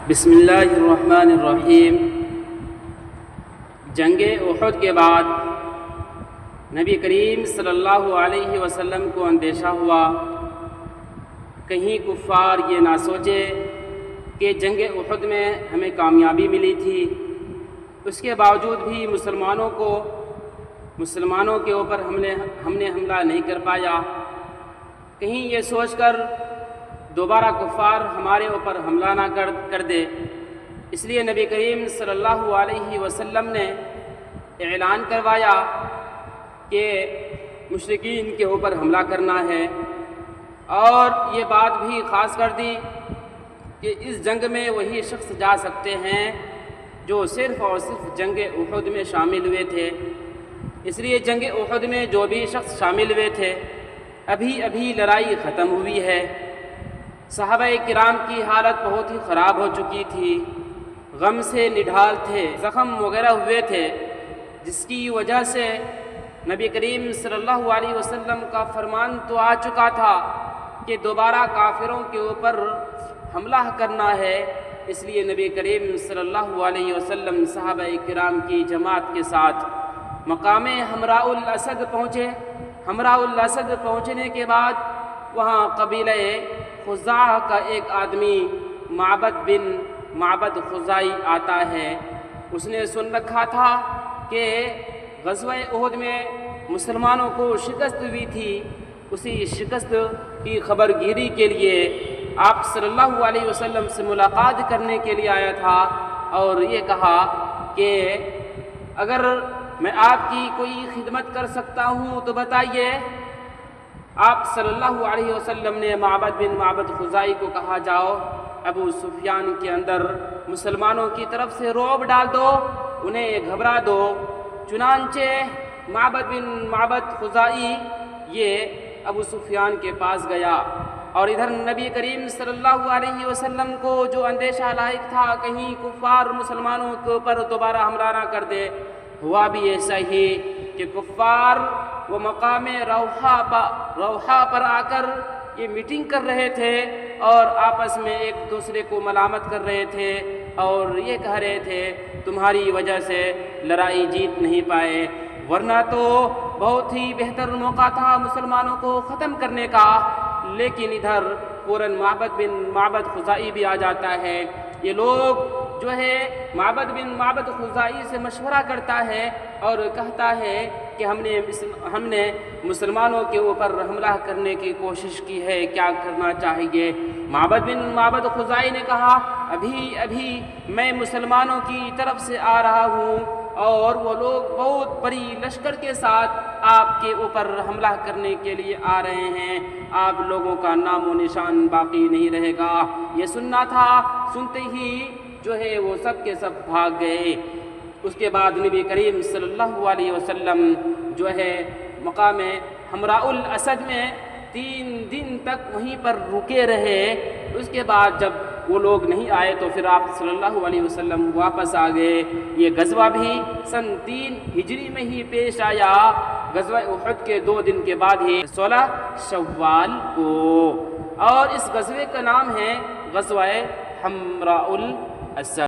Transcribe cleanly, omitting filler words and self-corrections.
بسم اللہ الرحمن الرحیم۔ جنگ احد کے بعد نبی کریم صلی اللہ علیہ وسلم کو اندیشہ ہوا، کہیں کفار یہ نہ سوچے کہ جنگ احد میں ہمیں کامیابی ملی تھی، اس کے باوجود بھی مسلمانوں کے اوپر ہم نے حملہ نہیں کر پایا، کہیں یہ سوچ کر دوبارہ کفار ہمارے اوپر حملہ نہ کر دے۔ اس لیے نبی کریم صلی اللہ علیہ وسلم نے اعلان کروایا کہ مشرکین کے اوپر حملہ کرنا ہے، اور یہ بات بھی خاص کر دی کہ اس جنگ میں وہی شخص جا سکتے ہیں جو صرف اور صرف جنگ احد میں شامل ہوئے تھے۔ اس لیے جنگ احد میں جو بھی شخص شامل ہوئے تھے، ابھی لڑائی ختم ہوئی ہے، صحابہ کرام کی حالت بہت ہی خراب ہو چکی تھی، غم سے نڈھال تھے، زخم وغیرہ ہوئے تھے، جس کی وجہ سے نبی کریم صلی اللہ علیہ وسلم کا فرمان تو آ چکا تھا کہ دوبارہ کافروں کے اوپر حملہ کرنا ہے۔ اس لیے نبی کریم صلی اللہ علیہ وسلم صحابہ کرام کی جماعت کے ساتھ مقام حمراء الاسد پہنچے۔ حمراء الاسد پہنچنے کے بعد وہاں قبیلہ خزاعہ کا ایک آدمی معبد بن معبد خزائی آتا ہے۔ اس نے سن رکھا تھا کہ غزوہ احد میں مسلمانوں کو شکست ہوئی تھی، اسی شکست کی خبر گیری کے لیے آپ صلی اللہ علیہ وسلم سے ملاقات کرنے کے لیے آیا تھا، اور یہ کہا کہ اگر میں آپ کی کوئی خدمت کر سکتا ہوں تو بتائیے۔ آپ صلی اللہ علیہ وسلم نے معبد بن معبد خزائی کو کہا، جاؤ ابو سفیان کے اندر مسلمانوں کی طرف سے رعب ڈال دو، انہیں گھبرا دو۔ چنانچہ معبد بن معبد خزائی یہ ابو سفیان کے پاس گیا، اور ادھر نبی کریم صلی اللہ علیہ وسلم کو جو اندیشہ لاحق تھا کہیں کفار مسلمانوں کے اوپر دوبارہ حملہ نہ کر دے، ہوا بھی ایسا ہی کہ کفار وہ مقام روحا پر آ کر یہ میٹنگ کر رہے تھے، اور آپس میں ایک دوسرے کو ملامت کر رہے تھے، اور یہ کہہ رہے تھے تمہاری وجہ سے لڑائی جیت نہیں پائے، ورنہ تو بہت ہی بہتر موقع تھا مسلمانوں کو ختم کرنے کا۔ لیکن ادھر فوراً معبد بن معبد خزائی بھی آ جاتا ہے۔ یہ لوگ جو ہے معبد بن معبد خزائی سے مشورہ کرتا ہے اور کہتا ہے کہ ہم نے مسلمانوں کے اوپر حملہ کرنے کی کوشش کی ہے، کیا کرنا چاہیے؟ معبد بن معبد خزائی نے کہا، ابھی میں مسلمانوں کی طرف سے آ رہا ہوں، اور وہ لوگ بہت بڑی لشکر کے ساتھ آپ کے اوپر حملہ کرنے کے لیے آ رہے ہیں، آپ لوگوں کا نام و نشان باقی نہیں رہے گا۔ یہ سننا تھا، سنتے ہی جو ہے وہ سب کے سب بھاگ گئے۔ اس کے بعد نبی کریم صلی اللہ علیہ وسلم جو ہے مقام حمراء الاسد میں 3 دن تک وہیں پر رکے رہے۔ اس کے بعد جب وہ لوگ نہیں آئے تو پھر آپ صلی اللہ علیہ وسلم واپس آ گئے۔ یہ غزوہ بھی سن 3 ہجری میں ہی پیش آیا، غزوہ احد کے 2 دن کے بعد ہی 16 شوال کو، اور اس غزوے کا نام ہے غزوہ حمراء الاسد۔